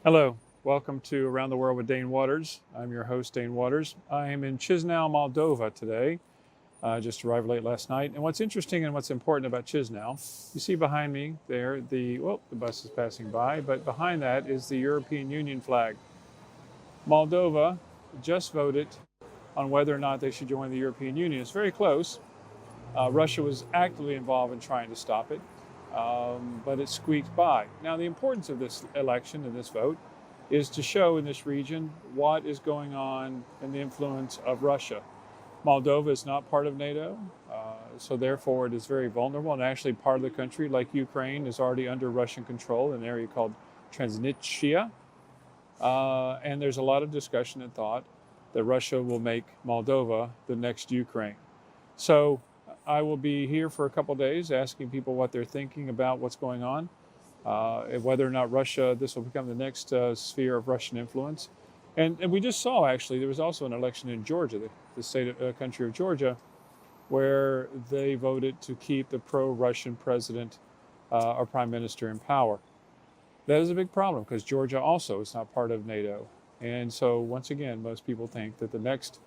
Hello, welcome to Around the World with Dane Waters. I'm your host, Dane Waters. I am in Chisinau, Moldova today. Just arrived late last night. And what's interesting and what's important about Chisinau, you see behind me there, the bus is passing by, but behind that is the European Union flag. Moldova just voted on whether or not they should join the European Union. It's very close. Russia was actively involved in trying to stop it, but it squeaked by. Now, the importance of this election and this vote is to show in this region what is going on and the influence of Russia. Moldova is not part of NATO, so therefore it is very vulnerable, and actually part of the country, like Ukraine, is already under Russian control in an area called Transnistria. And there's a lot of discussion and thought that Russia will make Moldova the next Ukraine. So I will be here for a couple of days asking people what they're thinking about what's going on, whether or not this will become the next sphere of Russian influence. And we just saw, actually, there was also an election in Georgia, the country of Georgia, where they voted to keep the pro-Russian president or prime minister in power. That is a big problem because Georgia also is not part of NATO. And so, once again, most people think that the next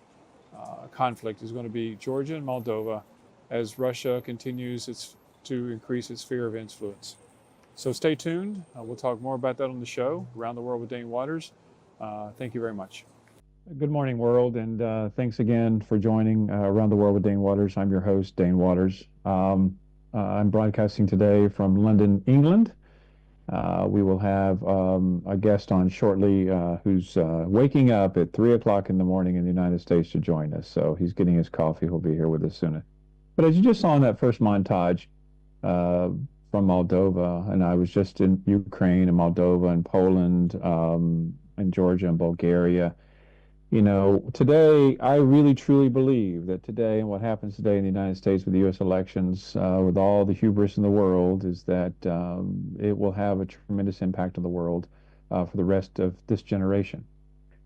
conflict is going to be Georgia and Moldova as Russia continues to increase its sphere of influence. So stay tuned. We'll talk more about that on the show, Around the World with Dane Waters. Thank you very much. Good morning, world, and thanks again for joining Around the World with Dane Waters. I'm your host, Dane Waters. I'm broadcasting today from London, England. We will have a guest on shortly who's waking up at 3 o'clock in the morning in the United States to join us. So he's getting his coffee. He'll be here with us soon. But as you just saw in that first montage from Moldova, and I was just in Ukraine and Moldova and Poland and Georgia and Bulgaria. Today, I really truly believe that today and what happens today in the United States with the U.S. elections, with all the hubris in the world, is that it will have a tremendous impact on the world for the rest of this generation.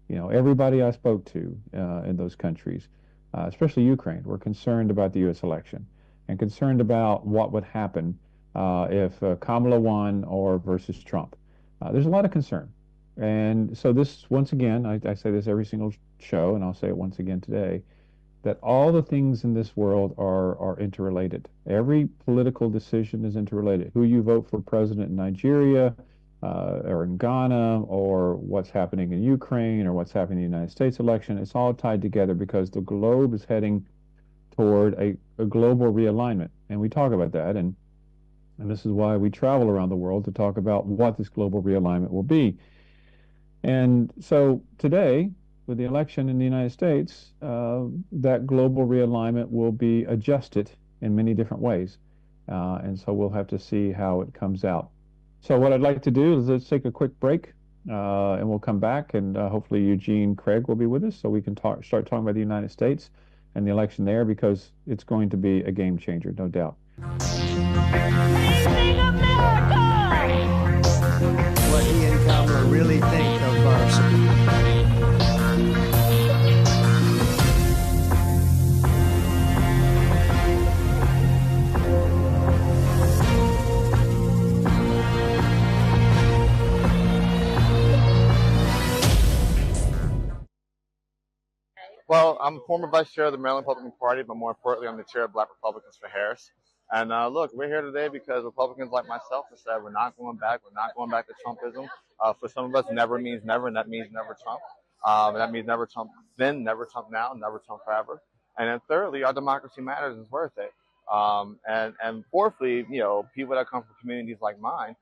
Everybody I spoke to in those countries, especially Ukraine, were concerned about the U.S. election and concerned about what would happen if Kamala won or versus Trump. There's a lot of concern. And so this, once again, I say this every single show, and I'll say it once again today, that all the things in this world are interrelated. Every political decision is interrelated. Who you vote for president in Nigeria, or in Ghana, or what's happening in Ukraine, or what's happening in the United States election, it's all tied together because the globe is heading toward a global realignment. And we talk about that, and this is why we travel around the world to talk about what this global realignment will be. And so today, with the election in the United States, that global realignment will be adjusted in many different ways. And so we'll have to see how it comes out. So what I'd like to do is let's take a quick break, and we'll come back, and hopefully Eugene Craig will be with us so we can start talking about the United States and the election there, because it's going to be a game changer, no doubt. What he and Kamala really think of us. Well, I'm former vice chair of the Maryland Republican Party, but more importantly, I'm the chair of Black Republicans for Harris. And look, we're here today because Republicans like myself have said we're not going back. We're not going back to Trumpism. For some of us, never means never, and that means never Trump. And that means never Trump then, never Trump now, never Trump forever. And then thirdly, our democracy matters and is worth it. And fourthly, people that come from communities like mine,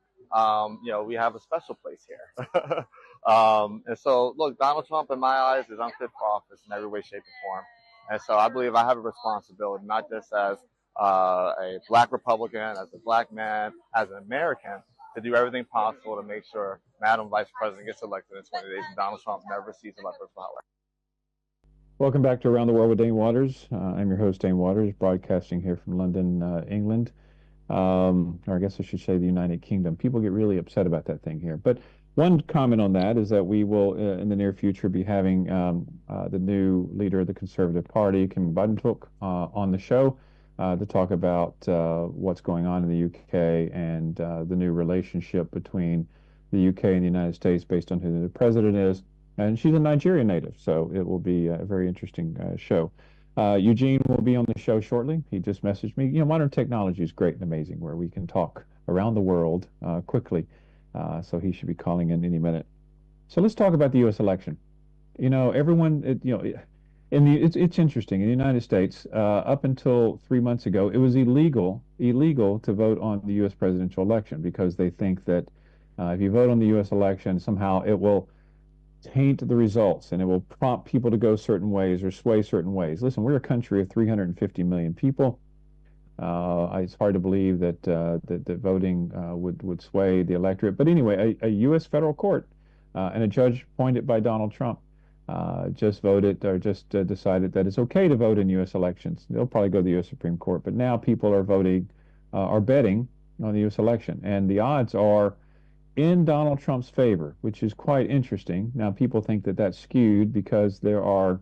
we have a special place here. And so, look, Donald Trump, in my eyes, is unfit for office in every way, shape, and form. And so I believe I have a responsibility, not just as a black Republican, as a black man, as an American, to do everything possible to make sure Madam Vice President gets elected in 20 days and Donald Trump never sees elected power. Welcome back to Around the World with Dane Waters. I'm your host, Dane Waters, broadcasting here from London, England. Or I guess I should say the United Kingdom. People get really upset about that thing here. But one comment on that is that we will, in the near future, be having the new leader of the Conservative Party, Kim Budenhoek, on the show to talk about what's going on in the UK and the new relationship between the UK and the United States based on who the president is. And she's a Nigerian native, so it will be a very interesting show. Eugene will be on the show shortly. He just messaged me. You know, modern technology is great and amazing where we can talk around the world quickly. So he should be calling in any minute. So let's talk about the U.S. election. You know, it's interesting. In the United States, up until 3 months ago, it was illegal to vote on the U.S. presidential election because they think that if you vote on the U.S. election, somehow it will taint the results and it will prompt people to go certain ways or sway certain ways. Listen, we're a country of 350 million people. It's hard to believe that voting would sway the electorate. But anyway, a U.S. federal court and a judge appointed by Donald Trump just decided that it's okay to vote in U.S. elections. They'll probably go to the U.S. Supreme Court, but now people are betting on the U.S. election, and the odds are in Donald Trump's favor, which is quite interesting. Now, people think that that's skewed because there are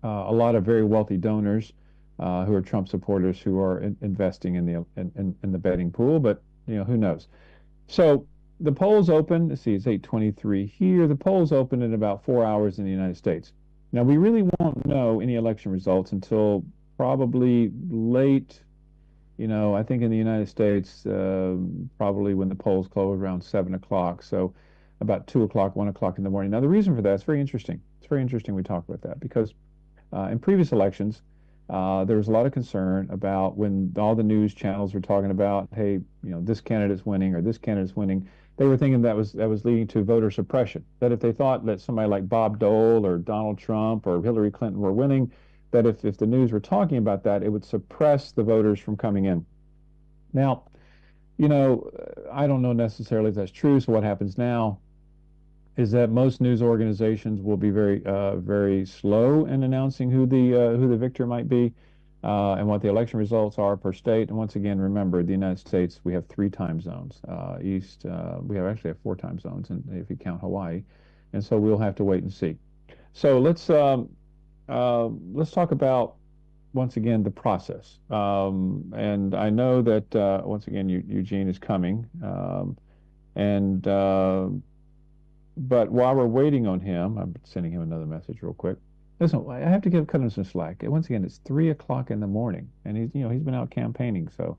a lot of very wealthy donors who are Trump supporters who are investing in the betting pool, but you know, who knows? So the polls open. Let's see, it's 8:23 here. The polls open in about 4 hours in the United States. Now, we really won't know any election results until probably late. You know, I think in the United States, probably when the polls close around 7 o'clock, so about 2 o'clock, 1 o'clock in the morning. Now, the reason for that is very interesting. It's very interesting we talk about that because in previous elections, there was a lot of concern about when all the news channels were talking about, hey, you know, this candidate's winning or this candidate's winning. They were thinking that was leading to voter suppression. That if they thought that somebody like Bob Dole or Donald Trump or Hillary Clinton were winning, that if the news were talking about that, it would suppress the voters from coming in. Now, you know, I don't know necessarily if that's true. So what happens now is that most news organizations will be very slow in announcing who the victor might be and what the election results are per state. And once again, remember, the United States, we have 3 time zones. East, we actually have 4 time zones, and if you count Hawaii, and so we'll have to wait and see. So let's talk about, once again, the process. And I know that, once again, Eugene is coming. But while we're waiting on him, I'm sending him another message real quick. Listen, I have to cut him some slack. Once again, it's 3 o'clock in the morning, and he's been out campaigning, so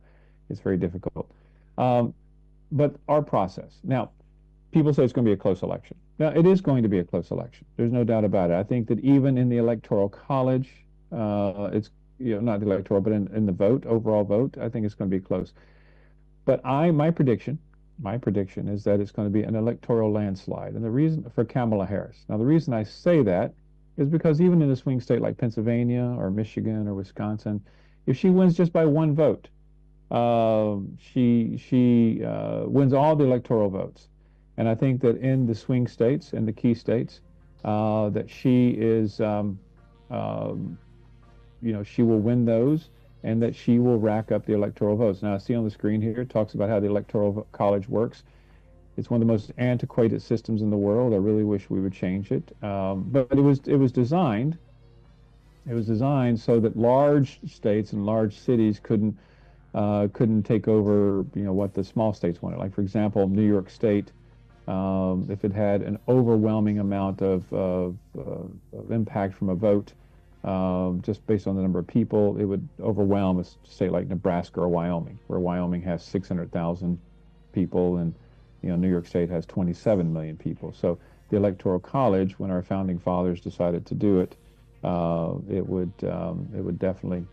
it's very difficult. But our process. Now, people say it's going to be a close election. Now, it is going to be a close election. There's no doubt about it. I think that even in the Electoral College, it's not the electoral, but in the overall vote, I think it's going to be close. But my prediction is that it's going to be an electoral landslide, and the reason for Kamala Harris. Now, the reason I say that is because even in a swing state like Pennsylvania or Michigan or Wisconsin, if she wins just by 1 vote, she wins all the electoral votes. And I think that in the swing states and the key states, that she is, she will win those, and that she will rack up the electoral votes. Now, I see on the screen here, it talks about how the Electoral College works. It's one of the most antiquated systems in the world. I really wish we would change it. But it was designed so that large states and large cities couldn't take over, what the small states wanted. Like, for example, New York State, if it had an overwhelming amount of impact from a vote, just based on the number of people, it would overwhelm a state like Nebraska or Wyoming, where Wyoming has 600,000 people and New York State has 27 million people. So the Electoral College, when our founding fathers decided to do it, it would definitely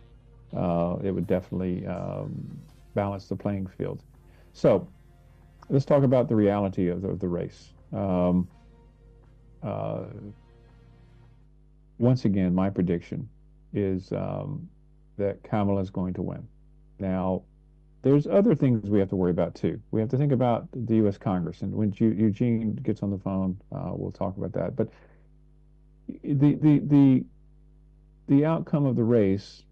balance the playing field. So let's talk about the reality of the race. Once again, my prediction is that Kamala is going to win. Now, there's other things we have to worry about too. We have to think about the U.S. Congress, and when Eugene gets on the phone, we'll talk about that. But the outcome of the race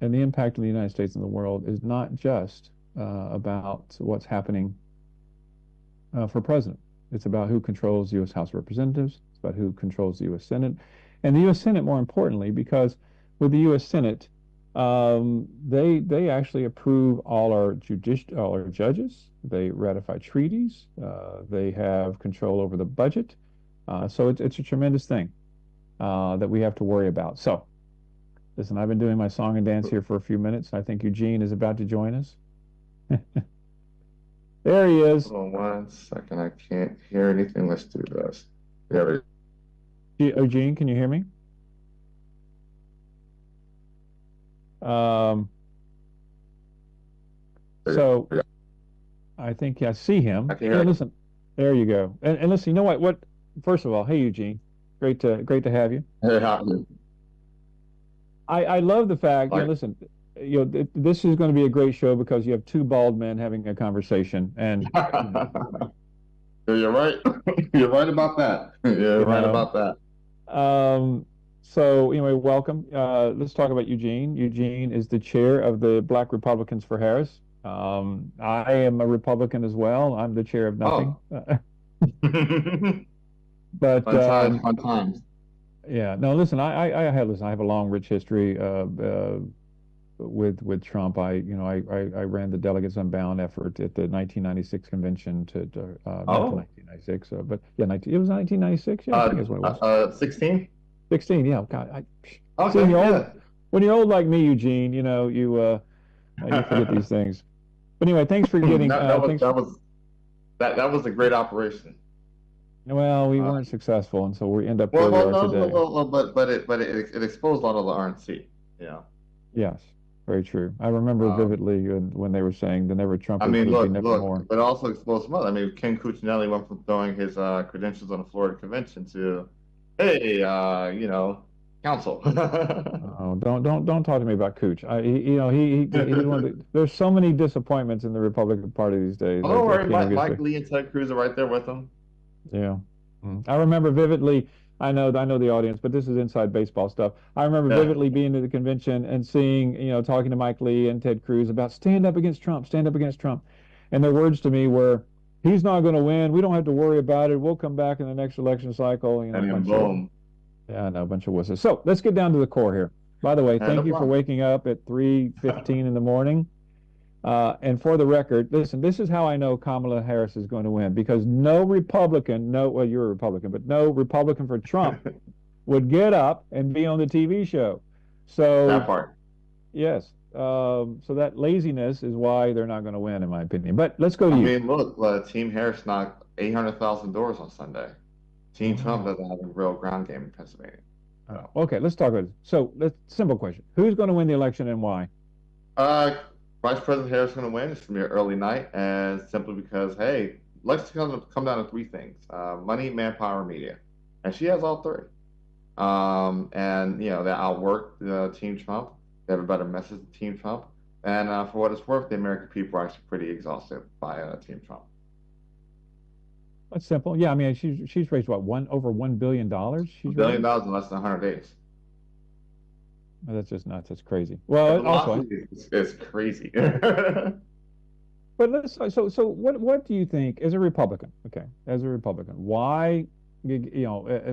and the impact of the United States in the world is not just about what's happening for president. It's about who controls the U.S. House of Representatives. It's about who controls the U.S. Senate. And the U.S. Senate, more importantly, because with the U.S. Senate, They actually approve all our judges. They ratify treaties. They have control over the budget. So it's a tremendous thing that we have to worry about. So listen, I've been doing my song and dance here for a few minutes. I think Eugene is about to join us. There he is. Hold on 1 second. I can't hear anything. Let's do this. There Eugene, can you hear me? Um, so we go. I think I see him. I can hear Yeah, him. listen, there you go. And listen, you know what? First of all, hey Eugene, great to have you. Yeah. I love the fact. Like, Listen, this is going to be a great show because you have two bald men having a conversation, and you're right. You're right about that. You're you right know. about that. So anyway, welcome. Let's talk about Eugene. Eugene is the chair of the Black Republicans for Harris. I am a Republican as well. I'm the chair of nothing. But Fun times, fun times. yeah, no, listen, I have a long, rich history with Trump. I ran the Delegates Unbound effort at the 1996 convention to not the 1996, but yeah, it was 1996. Yeah, I think is what it was. 16? 16. Yeah, God, Okay, see, yeah. when you're old like me, Eugene, you forget these things. But anyway, thanks for getting. that was a great operation. Well, we weren't successful, and so we end up Well, where we well, are today. but it exposed a lot of the RNC. Yeah. Yes, very true. I remember vividly when they were saying the never Trump I mean, would be never look, more. but also exposed some other. I mean, Ken Cuccinelli went from throwing his credentials on the Florida convention to, hey, counsel. Oh, don't talk to me about Cooch. He's one of there's so many disappointments in the Republican Party these days. Oh, don't I worry, can't even get Mike straight. Lee and Ted Cruz are right there with him. Yeah. I remember vividly. I know the audience, but this is inside baseball stuff. I remember Yeah. vividly being at the convention and seeing, talking to Mike Lee and Ted Cruz about stand up against Trump, stand up against Trump. And their words to me were, he's not going to win. We don't have to worry about it. We'll come back in the next election cycle. And then boom. Yeah, no, a bunch of wusses. So let's get down to the core here. By the way, thank you for waking up at 3:15 in the morning. And for the record, listen, this is how I know Kamala Harris is going to win, because no Republican, well, you're a Republican, but no Republican for Trump would get up and be on the TV show. So That part. yes. So that laziness is why they're not going to win, in my opinion. But let's go to you. I mean, look, Team Harris knocked 800,000 doors on Sunday. Team Trump doesn't have a real ground game in Pennsylvania. Okay, let's talk about it. So, simple question. Who's going to win the election and why? Vice President Harris is going to win. It's going to be an early night, and simply because, hey, let's come down to three things: money, manpower, media, and she has all three. And they outwork Team Trump. They have a better message than Team Trump, and for what it's worth, the American people are actually pretty exhausted by Team Trump. That's simple. Yeah, I mean, she's raised what, over $1 billion? She's $1 billion in less than 100 days. Oh, that's just nuts. That's crazy. Well, also, it's crazy. But so what do you think as a Republican? Okay, as a Republican, why,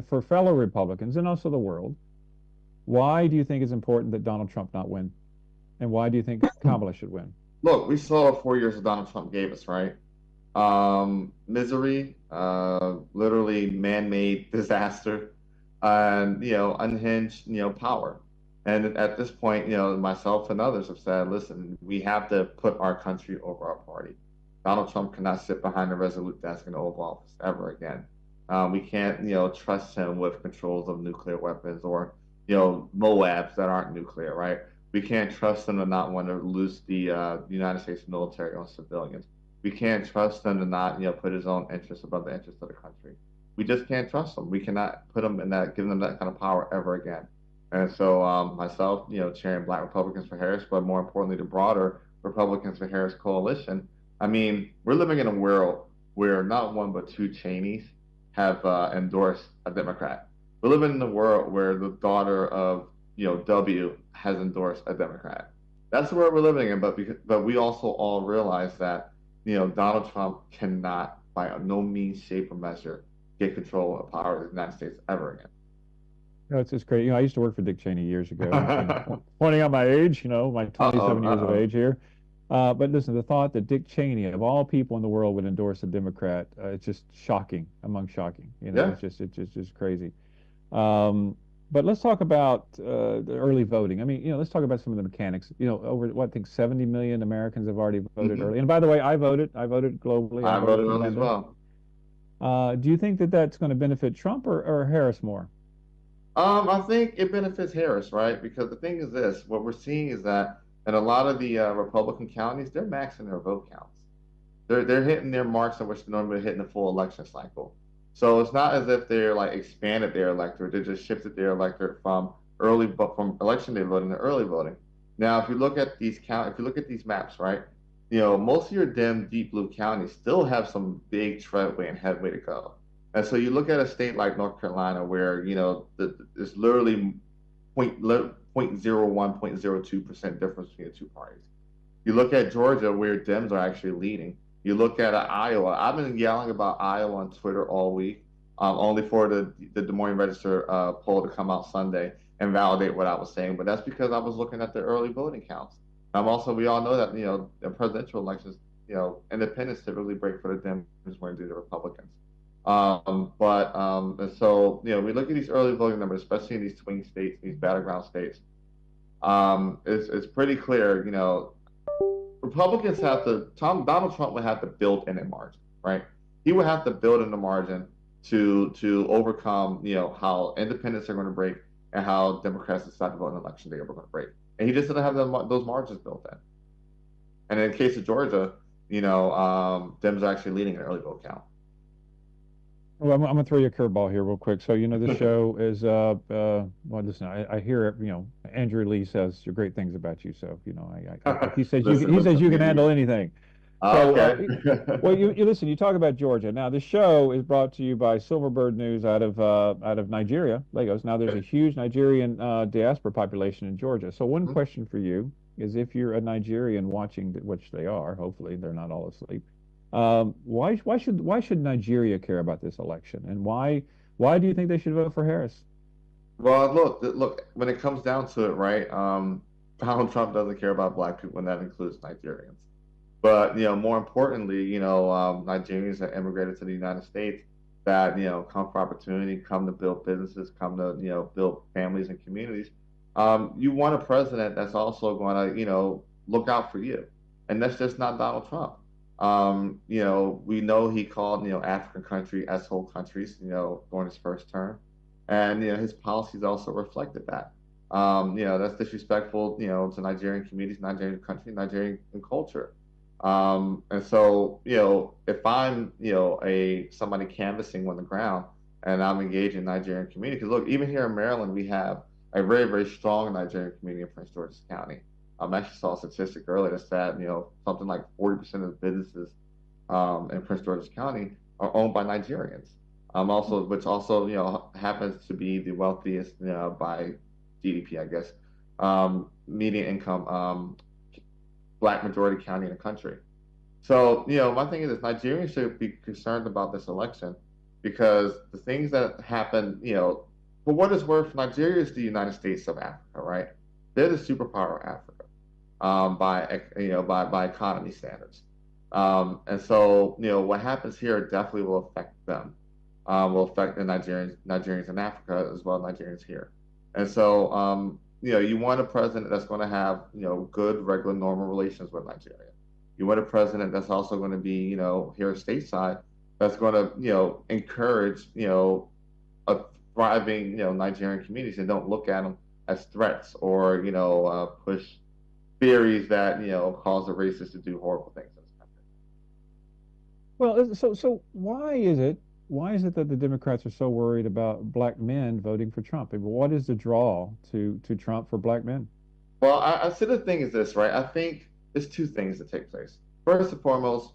for fellow Republicans and also the world, why do you think it's important that Donald Trump not win, and why do you think Kamala should win? Look, we saw what 4 years of Donald Trump gave us, right? Misery, literally man-made disaster, and unhinged, power. And at this point, myself and others have said, listen, we have to put our country over our party. Donald Trump cannot sit behind a resolute desk in the Oval Office ever again. We can't, trust him with controls of nuclear weapons or, MOABs that aren't nuclear, right? We can't trust him to not want to loose the United States military on civilians. We can't trust him to not, put his own interests above the interests of the country. We just can't trust him. We cannot put him in that, give them that kind of power ever again. And so myself, chairing Black Republicans for Harris, but more importantly, the broader Republicans for Harris coalition. I mean, we're living in a world where not one but two Cheneys have endorsed a Democrat. We're living in a world where the daughter of, W has endorsed a Democrat. That's the world we're living in. But we also all realize that, Donald Trump cannot, by no means, shape, or measure, get control of power of the United States ever again. No, it's just great. I used to work for Dick Cheney years ago, pointing out my age, my Uh-oh, 27 years of uh-oh. age here. But listen, the thought that Dick Cheney, of all people in the world, would endorse a Democrat, it's just shocking, among shocking. Yeah. It's just crazy. Um, but let's talk about the early voting. I mean, let's talk about some of the mechanics. Over what I think 70 million Americans have already voted Hmm. early. And by the way, I voted. I voted globally. I I voted voted for early as London. well. Do you think that that's going to benefit Trump or Harris more? I think it benefits Harris, right? Because the thing is this, what we're seeing is that in a lot of the Republican counties, they're maxing their vote counts. They're hitting their marks in which they normally hit in the full election cycle. So it's not as if they're like expanded their electorate; they just shifted their electorate from from election day voting to early voting. Now, if you look at these maps, right? Most of your dim deep blue counties still have some big treadway and headway to go. And so you look at a state like North Carolina, where there's literally point zero 0.01, 0.02% difference between the two parties. You look at Georgia, where Dems are actually leading. You look at Iowa. I've been yelling about Iowa on Twitter all week, only for the Des Moines Register poll to come out Sunday and validate what I was saying. But that's because I was looking at the early voting counts. We all know that in presidential elections, independents typically break for the Dems when they do the Republicans. And so we look at these early voting numbers, especially in these swing states, these battleground states. It's pretty clear, Republicans Donald Trump would have to build in a margin, right? He would have to build in the margin to overcome, how independents are going to break and how Democrats decide to vote in election day are going to break. And he just didn't have those margins built in. And in the case of Georgia, Dems are actually leading an early vote count. Well, I'm gonna throw you a curveball here real quick. So, this show is well, listen, I hear it, Andrew Lee says great things about you. So, he says Listen, he says listen, you can handle anything. So, okay. well, you listen, you talk about Georgia. Now, the show is brought to you by Silverbird News out of Nigeria, Lagos. Now, there's a huge Nigerian diaspora population in Georgia. So, one question for you is, if you're a Nigerian watching, which they are, hopefully they're not all asleep. Why should Nigeria care about this election, and why do you think they should vote for Harris? Well, look. When it comes down to it, right? Donald Trump doesn't care about black people, and that includes Nigerians. But more importantly, Nigerians that immigrated to the United States that come for opportunity, come to build businesses, come to build families and communities. You want a president that's also going to look out for you, and that's just not Donald Trump. We know he called African country asshole countries during his first term, and his policies also reflected that. That's disrespectful to Nigerian communities, Nigerian country, Nigerian culture. And so, if I'm, a somebody canvassing on the ground and I'm engaged in Nigerian community, because look, even here in Maryland, we have a very, very strong Nigerian community in Prince George's County. I actually saw a statistic earlier that said, something like 40% of the businesses in Prince George's County are owned by Nigerians. Which also, happens to be the wealthiest, by GDP, I guess, median income black majority county in the country. So, my thing is this, Nigerians should be concerned about this election because the things that happen, for what it's worth, Nigeria is the United States of Africa, right? They're the superpower of Africa, by economy standards. And so, what happens here definitely will affect them, will affect the Nigerians in Africa as well as Nigerians here. And so, you want a president that's going to have, good, regular, normal relations with Nigeria. You want a president that's also going to be, here stateside, that's going to, encourage, a thriving, Nigerian communities and don't look at them as threats or, push theories that, cause the racists to do horrible things in this country. Well, so why is it that the Democrats are so worried about black men voting for Trump? I mean, what is the draw to Trump for black men? Well, I see the thing is this, right? I think there's two things that take place. First and foremost,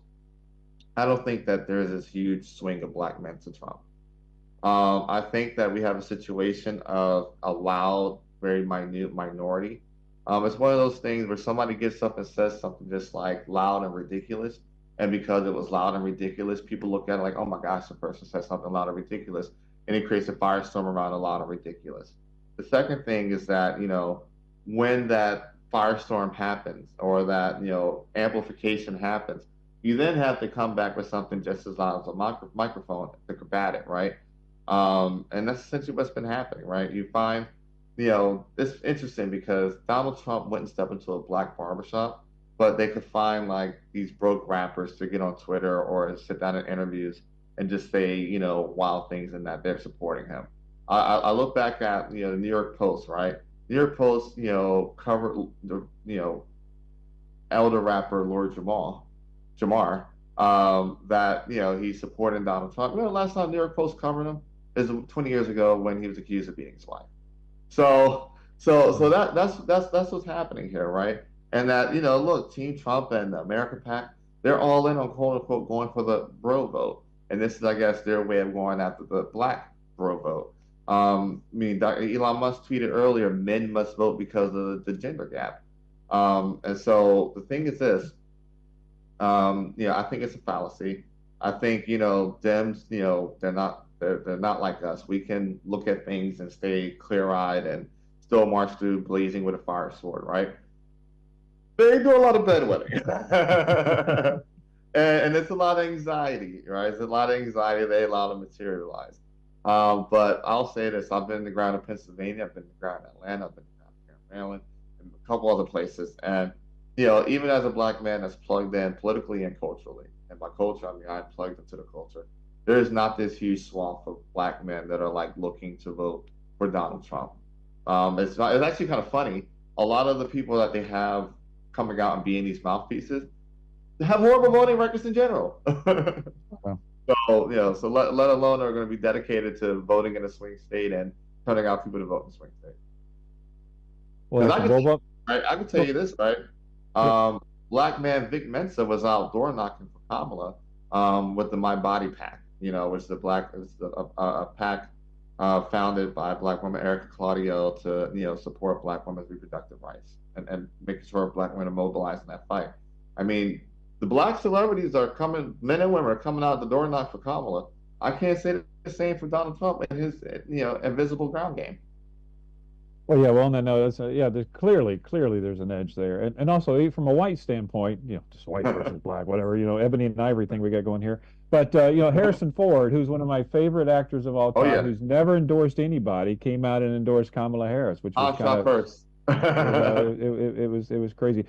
I don't think that there is this huge swing of black men to Trump. I think that we have a situation of a loud, very minute minority. It's one of those things where somebody gets up and says something just like loud and ridiculous. And because it was loud and ridiculous, people look at it like, oh my gosh, the person said something loud and ridiculous. And it creates a firestorm around a loud and ridiculous. The second thing is that, when that firestorm happens or that, amplification happens, you then have to come back with something just as loud as a microphone to combat it, right? And that's essentially what's been happening, right? You find, it's interesting because Donald Trump wouldn't step into a black barbershop, but they could find like these broke rappers to get on Twitter or sit down in interviews and just say, wild things and that they're supporting him. I look back at, the New York Post, right? New York Post, covered the, elder rapper Lord Jamar, that, he's supporting Donald Trump. Last time New York Post covered him is 20 years ago when he was accused of beating his wife. So that's what's happening here, right? And that, look, Team Trump and the American PAC, they're all in on quote unquote going for the bro vote. And this is, I guess, their way of going after the black bro vote. Elon Musk tweeted earlier, men must vote because of the gender gap. And so the thing is this, I think it's a fallacy. I think, Dems, they're not like us. We can look at things and stay clear-eyed and still march through blazing with a fire sword, right? They do a lot of bedwetting. and it's a lot of anxiety, right? It's a lot of anxiety they allow to materialize. But I'll say this, I've been in the ground in Pennsylvania, I've been in the ground in Atlanta, I've been in the ground in Maryland, and a couple other places. And, even as a black man that's plugged in politically and culturally, and by culture, I mean I'm plugged into the culture, there is not this huge swath of black men that are like looking to vote for Donald Trump. It's actually kind of funny. A lot of the people that they have coming out and being these mouthpieces have horrible voting records in general. Wow. So let alone are going to be dedicated to voting in a swing state and turning out people to vote in a swing state. Well, I can tell you this, right? Black man Vic Mensa was out door knocking for Kamala with the My Body PAC, which is a PAC founded by Black woman Erica Claudio to support Black women's reproductive rights and making sure Black women are mobilized in that fight. I mean, the Black celebrities are coming, men and women are coming out the door knock for Kamala. I can't say the same for Donald Trump and his invisible ground game. Well, yeah, well, no, that's there's clearly there's an edge there, and also from a white standpoint, just white versus black, whatever, ebony and ivory thing we got going here. But Harrison Ford, who's one of my favorite actors of all time, who's never endorsed anybody, came out and endorsed Kamala Harris, which was kind of first. it was crazy.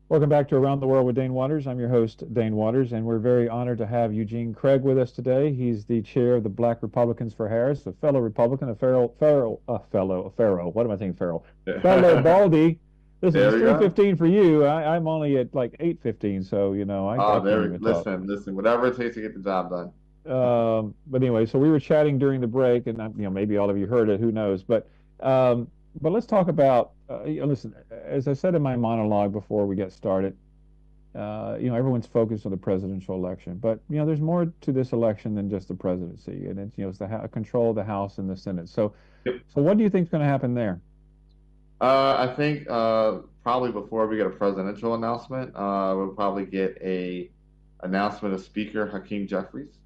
Welcome back to Around the World with Dane Waters. I'm your host, Dane Waters, and we're very honored to have Eugene Craig with us today. He's the chair of the Black Republicans for Harris, a fellow Republican, a fellow, what am I saying, fellow Baldy. This is 3:15 for you. I'm only at like 8:15, so, listen, whatever it takes to get the job done. But anyway, so we were chatting during the break, and maybe all of you heard it, who knows, but let's talk about, listen, as I said in my monologue before we get started, everyone's focused on the presidential election, but, there's more to this election than just the presidency, and it's the control of the House and the Senate. So what do you think is going to happen there? I think probably before we get a presidential announcement, we'll probably get a announcement of Speaker Hakeem Jeffries,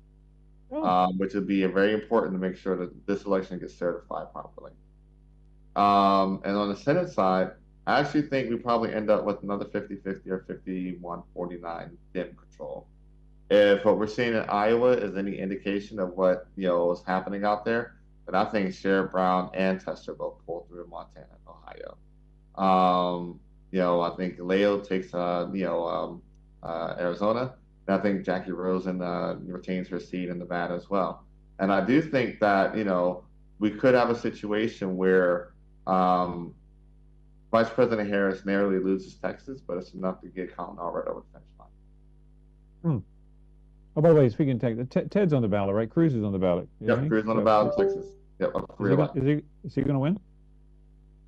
which would be very important to make sure that this election gets certified properly. And on the Senate side, I actually think we probably end up with another 50-50 or 51-49 Dem control. If what we're seeing in Iowa is any indication of what is happening out there, then I think Sherrod Brown and Tester both pull through in Montana and Ohio. I think Leo takes Arizona, and I think Jackie Rosen retains her seat in Nevada as well. And I do think that we could have a situation where Vice President Harris narrowly loses Texas, but it's enough to get Kamala right over the finish line. Oh, by the way, speaking of Texas, Ted's on the ballot, right? Cruz is on the ballot. Yep, Cruz on the ballot in Texas. Yep, is he going to win?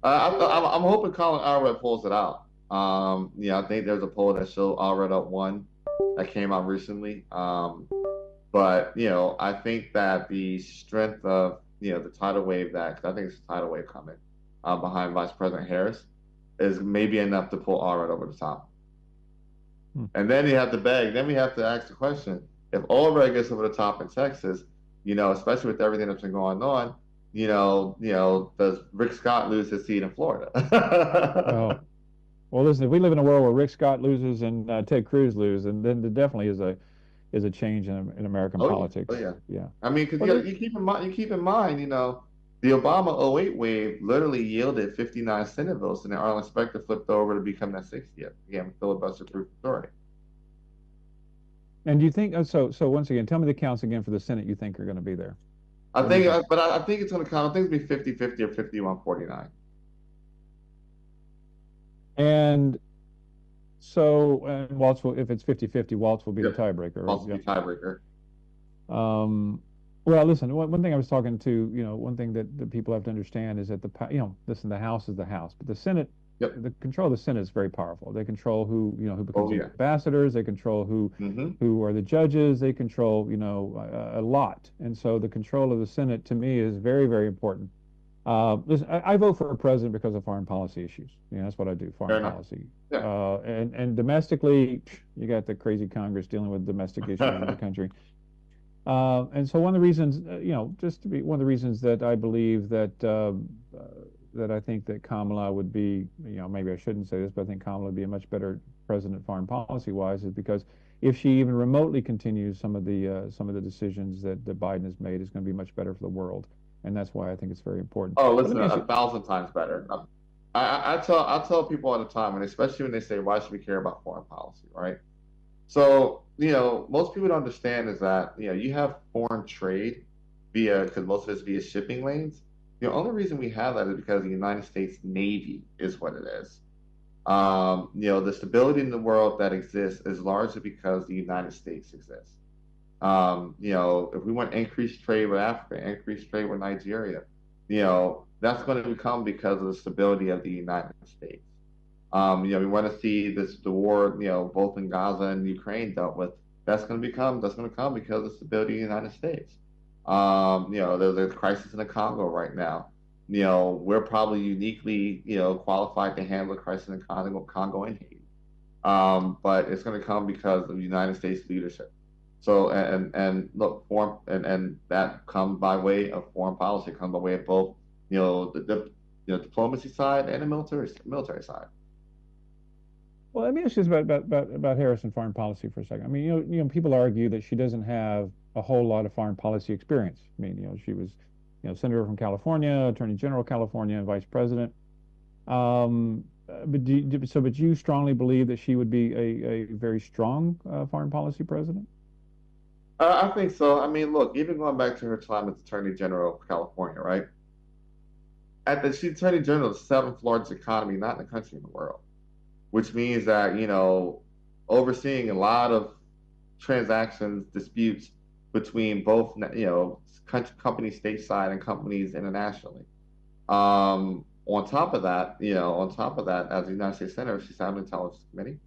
I'm hoping Colin Allred pulls it out. I think there's a poll that showed Allred up one that came out recently. But I think that the strength of the tidal wave I think it's a tidal wave coming behind Vice President Harris is maybe enough to pull Allred over the top. And then you have to beg. Then we have to ask the question: if Allred gets over the top in Texas, especially with everything that's been going on, does Rick Scott lose his seat in Florida? Oh. Well, listen, if we live in a world where Rick Scott loses and Ted Cruz loses, and then there definitely is a change in American politics. Yeah. I mean, because you keep in mind, the Obama 08 wave literally yielded 59 Senate votes, and then Arlen Specter flipped over to become that 60th. Again, filibuster-proof authority. And do you think so? Once again, tell me the counts again for the Senate you think are going to be there. I think it's going to count. I think it's going to be 50-50 or 51-49. And so, Waltz will, if it's 50-50, Waltz will be the tiebreaker. Waltz will be tiebreaker. Well, listen, one thing I was talking to, one thing that people have to understand is that listen, the House is the House, but the Senate, the control of the Senate is very powerful. They control who becomes ambassadors. They control who are the judges. They control, a lot. And so the control of the Senate, to me, is very, very important. Listen, I vote for a president because of foreign policy issues. That's what I do, foreign policy. Yeah. And domestically, you got the crazy Congress dealing with domestic issues in the country. And so one of the reasons, one of the reasons that I believe that I think that Kamala would be, maybe I shouldn't say this, but I think Kamala would be a much better president foreign policy wise, is because if she even remotely continues some of the decisions that Biden has made, is going to be much better for the world. And that's why I think it's very important. Oh, listen, 1,000 times better. I tell people all the time, and especially when they say, why should we care about foreign policy, right? So, most people don't understand is that, you have foreign trade because most of it's via shipping lanes. The only reason we have that is because the United States Navy is what it is. The stability in the world that exists is largely because the United States exists. If we want increased trade with Africa, increased trade with Nigeria, that's going to become because of the stability of the United States. We want to see the war, both in Gaza and Ukraine dealt with. That's going to come because of the stability of the United States. There's a crisis in the Congo right now. We're probably uniquely, qualified to handle the crisis in the Congo and Haiti. But it's going to come because of the United States leadership. So, and look, and that comes by way of foreign policy, comes by way of both, the diplomacy side and the military side. Well, let me ask you about Harris and foreign policy for a second. I mean, people argue that she doesn't have a whole lot of foreign policy experience. I mean, she was, senator from California, attorney general of California, and vice president. But you strongly believe that she would be a very strong foreign policy president? I think so. I mean, look, even going back to her time as Attorney General of California, right? She's Attorney General of the 7th largest economy, not in the country, in the world, which means that, overseeing a lot of transactions, disputes between both, companies stateside and companies internationally. On top of that, as a United States Senator, she's on the Intelligence Committee.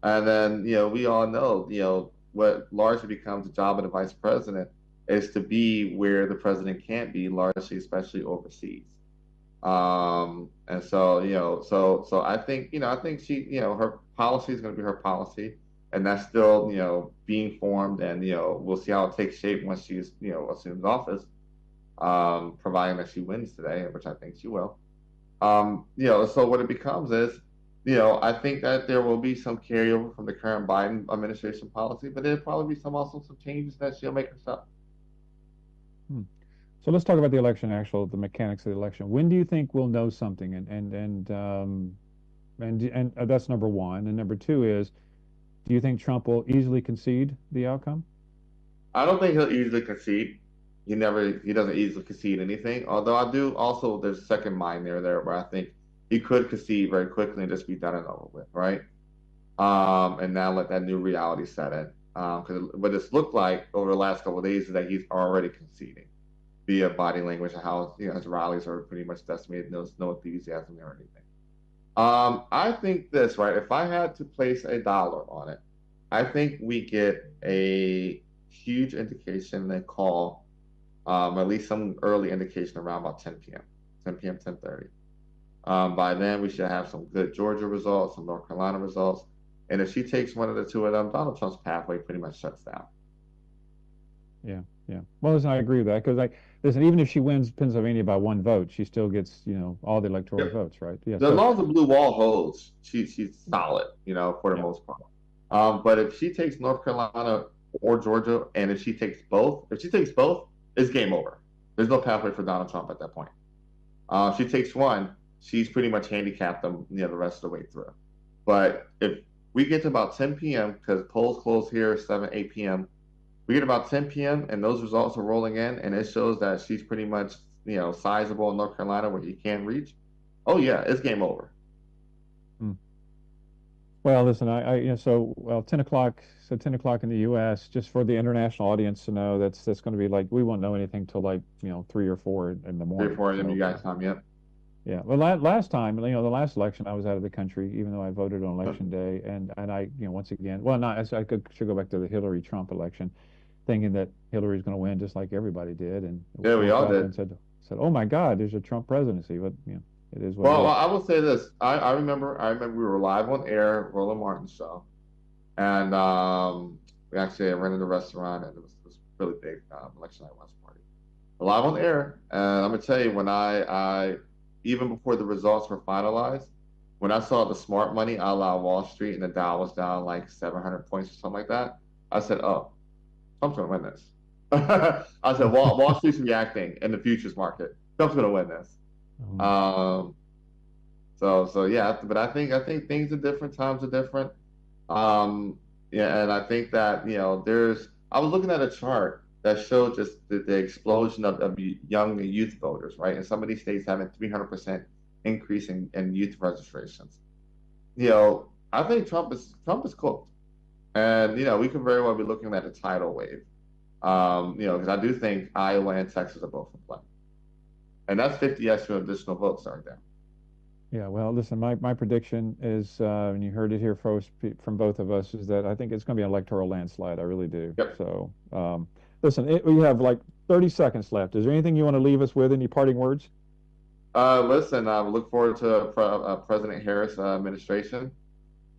And then, we all know, what largely becomes the job of the vice president is to be where the president can't be, largely, especially overseas. And so, so I think, she, her policy is going to be her policy, and that's still, being formed, and, we'll see how it takes shape once she's, assumes office, providing that she wins today, which I think she will. So what it becomes is, I think that there will be some carryover from the current Biden administration policy, but there'll probably be also some changes that she'll make herself. Hmm. So let's talk about the election, the mechanics of the election. When do you think we'll know something? And that's number one. And number two is, do you think Trump will easily concede the outcome? I don't think he'll easily concede. He doesn't easily concede anything. Although I do also, there's a second mind there where I think he could concede very quickly and just be done and over with, right? And now let that new reality set in. Because what it's looked like over the last couple of days is that he's already conceding via body language and how his rallies are pretty much decimated. There's no enthusiasm there or anything. I think this, right? If I had to place a dollar on it, I think we get a huge indication and call, at least some early indication around about 10 p.m., 10:30. By then, we should have some good Georgia results, some North Carolina results. And if she takes one of the two of them, Donald Trump's pathway pretty much shuts down. Yeah, yeah. Well, listen, I agree with that because, listen, even if she wins Pennsylvania by one vote, she still gets, all the electoral votes, right? Yeah. As long as the blue wall holds, she's solid, for the most part. But if she takes North Carolina or Georgia, and if she takes both, it's game over. There's no pathway for Donald Trump at that point. If she takes one, she's pretty much handicapped them, the rest of the way through. But if we get to about 10 p.m., because polls close here 8 p.m., we get about 10 p.m. and those results are rolling in, and it shows that she's pretty much, sizable in North Carolina where he can reach. Oh yeah, it's game over. Well, listen, 10 o'clock. So 10 o'clock in the U.S. Just for the international audience to know, that's going to be we won't know anything till 3 or 4 in the morning. 3 or 4 a.m. You guys time, yep. Yeah. Well, last time, the last election, I was out of the country, even though I voted on election day, and I, once again, well, not I should go back to the Hillary Trump election, thinking that Hillary's going to win just like everybody did, and yeah, we all did. And said, oh my God, there's a Trump presidency, but it is what. Well, it is. I will say this. I remember we were live on air, Roland Martin's show, and we actually ran in the restaurant, and it was really big election night watch party. We're live on air, and I'm gonna tell you, when I even before the results were finalized, when I saw the smart money a la Wall Street and the Dow was down 700 points or something like that, I said, oh, Trump's gonna win this. I said, Wall Street's reacting in the futures market. Trump's gonna win this. So yeah, but I think things are different, times are different. Yeah, and I think that I was looking at a chart that showed just the explosion of young youth voters, right? And some of these states having 300% increase in youth registrations. I think Trump is cooked, and we could very well be looking at a tidal wave. Because I do think Iowa and Texas are both in play. And that's 50 extra additional votes right there. Yeah, well, listen, my prediction is, and you heard it here first from both of us, is that I think it's going to be an electoral landslide. I really do. Yep. So, listen, we have 30 seconds left. Is there anything you want to leave us with? Any parting words? Listen, I look forward to President Harris' administration.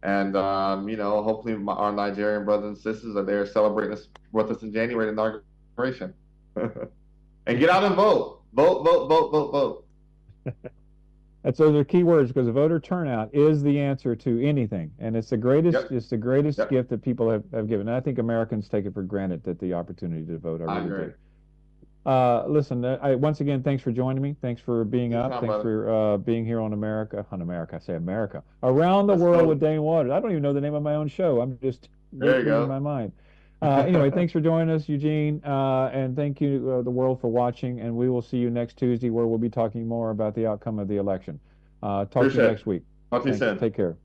And, hopefully our Nigerian brothers and sisters are there celebrating this with us in January, the inauguration. And get out and vote. Vote, vote, vote, vote, vote. Those are key words, because voter turnout is the answer to anything, and it's the greatest. Yep. It's the greatest gift that people have given. And I think Americans take it for granted that the opportunity to vote. I really do. Listen, once again, thanks for joining me. Thanks for being up. Thanks for being here on America. I say America. Around the World with Dane Waters. I don't even know the name of my own show. I'm just there you go. In my mind. Anyway, thanks for joining us, Eugene, and thank you, the world, for watching. And we will see you next Tuesday, where we'll be talking more about the outcome of the election. Talk to you next week. Talk to you soon. Take care.